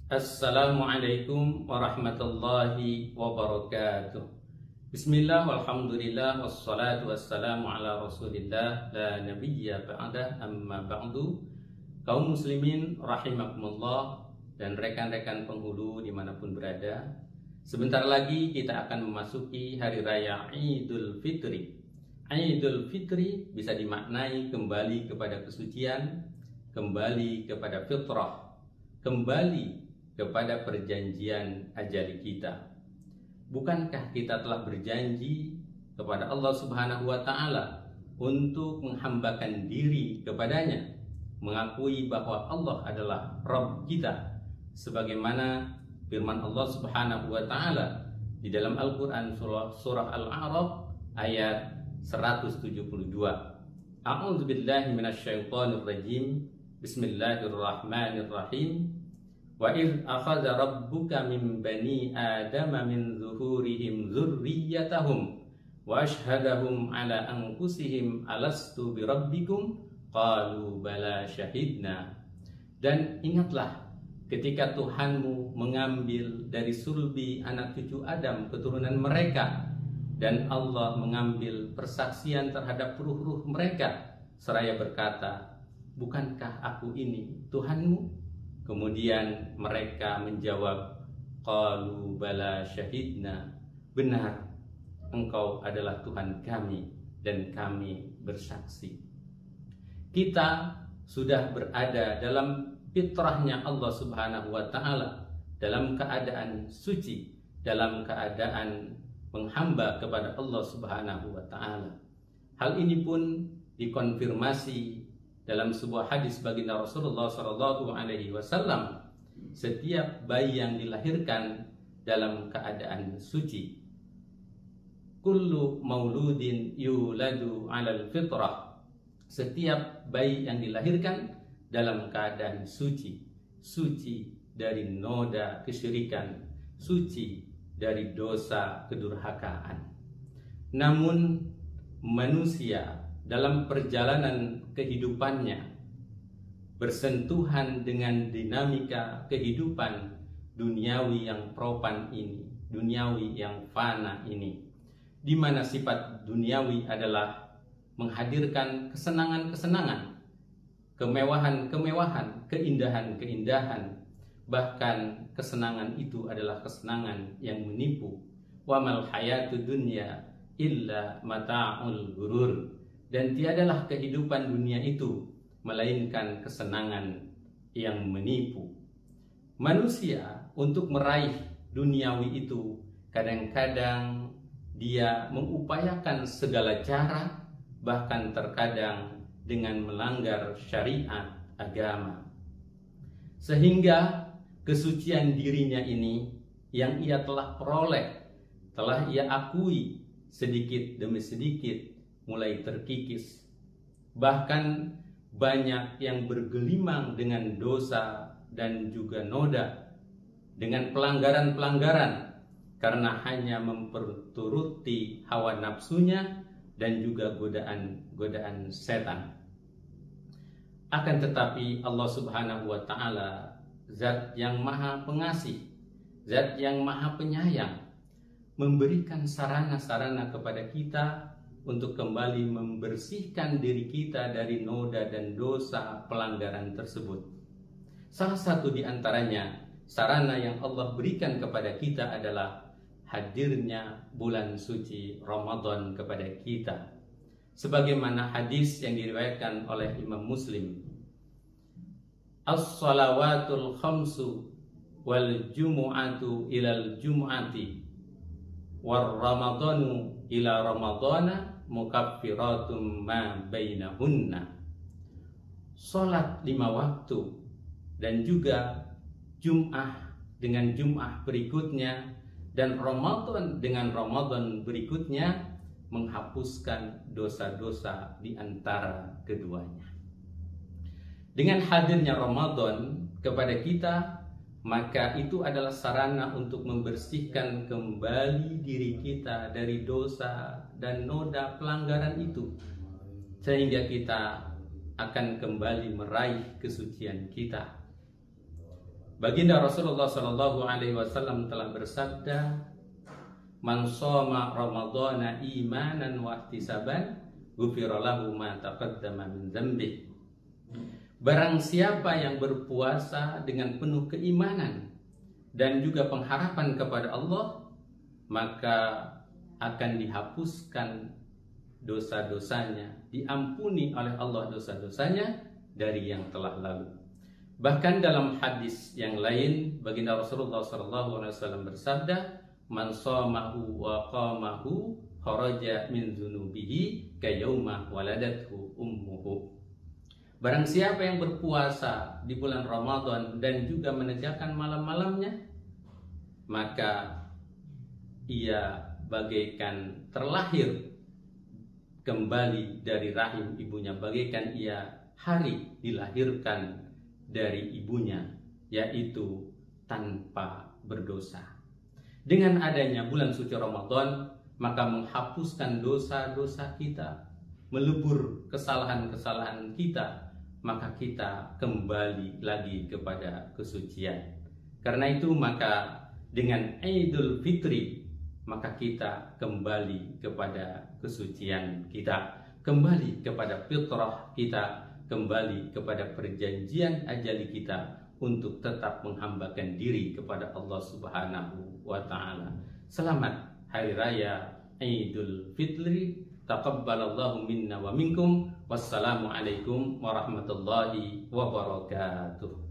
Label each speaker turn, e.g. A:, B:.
A: Assalamualaikum warahmatullahi wabarakatuh. Bismillah walhamdulillah wassalatu wassalamu ala rasulillah la nabiyya ba'dah amma ba'du. Kaum muslimin rahimakumullah dan rekan-rekan penghulu dimanapun berada, sebentar lagi kita akan memasuki hari raya Idul Fitri. Idul Fitri bisa dimaknai kembali kepada kesucian, kembali kepada fitrah, kembali kepada perjanjian ajali kita. Bukankah kita telah berjanji kepada Allah Subhanahu wa Ta'ala untuk menghambakan diri kepadanya, mengakui bahwa Allah adalah Rabb kita, sebagaimana firman Allah Subhanahu wa Ta'ala di dalam Al-Quran surah Al-A'raf ayat 172. A'udzu billahi minasyaitonir rajim. Bismillahirrahmanirrahim. Wa idh akhadha rabbuka min bani adama min zuhurihim dzurriyyatahum wa ashhadahum ala anfusihim alastu birabbikum qalu bala syahidna. Dan ingatlah ketika Tuhanmu mengambil dari sulbi anak cucu Adam keturunan mereka, dan Allah mengambil persaksian terhadap ruh-ruh mereka seraya berkata, bukankah aku ini Tuhanmu? Kemudian mereka menjawab, qalu bala syahidna, benar, engkau adalah Tuhan kami dan kami bersaksi. Kita sudah berada dalam fitrahnya Allah Subhanahu wa Ta'ala, dalam keadaan suci, dalam keadaan menghamba kepada Allah Subhanahu wa Ta'ala. Hal ini pun dikonfirmasi dalam sebuah hadis baginda Rasulullah SAW, setiap bayi yang dilahirkan dalam keadaan suci. Kullu mauludin yuladu alal fitrah. Setiap bayi yang dilahirkan dalam keadaan suci, suci dari noda kesyirikan, suci dari dosa kedurhakaan. Namun manusia dalam perjalanan kehidupannya bersentuhan dengan dinamika kehidupan duniawi yang propan ini, duniawi yang fana ini, di mana sifat duniawi adalah menghadirkan kesenangan-kesenangan, kemewahan-kemewahan, keindahan-keindahan. Bahkan kesenangan itu adalah kesenangan yang menipu. Wa mal hayatud dunya illa mata'ul ghurur. Dan tiadalah kehidupan dunia itu melainkan kesenangan yang menipu. Manusia untuk meraih duniawi itu kadang-kadang dia mengupayakan segala cara, bahkan terkadang dengan melanggar syariat agama. Sehingga kesucian dirinya ini yang ia telah peroleh, telah ia akui sedikit demi sedikit mulai terkikis. Bahkan banyak yang bergelimang dengan dosa dan juga noda, dengan pelanggaran-pelanggaran, karena hanya memperturuti hawa nafsunya dan juga godaan-godaan setan. Akan tetapi Allah Subhanahu wa Ta'ala, Zat yang maha pengasih, Zat yang maha penyayang, memberikan sarana-sarana kepada kita untuk kembali membersihkan diri kita dari noda dan dosa pelanggaran tersebut. Salah satu di antaranya, sarana yang Allah berikan kepada kita adalah hadirnya bulan suci Ramadan kepada kita. Sebagaimana hadis yang diriwayatkan oleh Imam Muslim, as-salawatul khamsu wal jumu'atu ilal jumu'ati war ramadanu ila ramadana mukaffiratun ma bainahunna. Salat 5 waktu dan juga Jum'ah dengan Jum'ah berikutnya dan Ramadan dengan Ramadan berikutnya menghapuskan dosa-dosa di antara keduanya. Dengan hadirnya Ramadan kepada kita, maka itu adalah sarana untuk membersihkan kembali diri kita dari dosa dan noda pelanggaran itu, sehingga kita akan kembali meraih kesucian kita. Baginda Rasulullah Shallallahu Alaihi Wasallam telah bersabda, "Man shoma Ramadhana imanan wa ihtisaban, ghufira lahu ma taqaddama min dzambi." Barang siapa yang berpuasa dengan penuh keimanan dan juga pengharapan kepada Allah, maka akan dihapuskan dosa-dosanya, diampuni oleh Allah dosa-dosanya dari yang telah lalu. Bahkan dalam hadis yang lain, baginda Rasulullah SAW bersabda, "Man shamahu wa qamahu kharaja min dzunubihi kayauma waladathu ummuhu." Barang siapa yang berpuasa di bulan Ramadan dan juga menegakkan malam-malamnya, maka ia bagaikan terlahir kembali dari rahim ibunya, bagaikan ia hari dilahirkan dari ibunya, yaitu tanpa berdosa. Dengan adanya bulan suci Ramadan, maka menghapuskan dosa-dosa kita, melebur kesalahan-kesalahan kita, maka kita kembali lagi kepada kesucian. Karena itu maka dengan Idul Fitri, maka kita kembali kepada kesucian kita, kembali kepada fitrah kita, kembali kepada perjanjian ajali kita untuk tetap menghambakan diri kepada Allah Subhanahu wa Ta'ala. Selamat Hari Raya Idul Fitri. Taqabbalallahu minna wa minkum. Wassalamualaikum warahmatullahi wabarakatuh.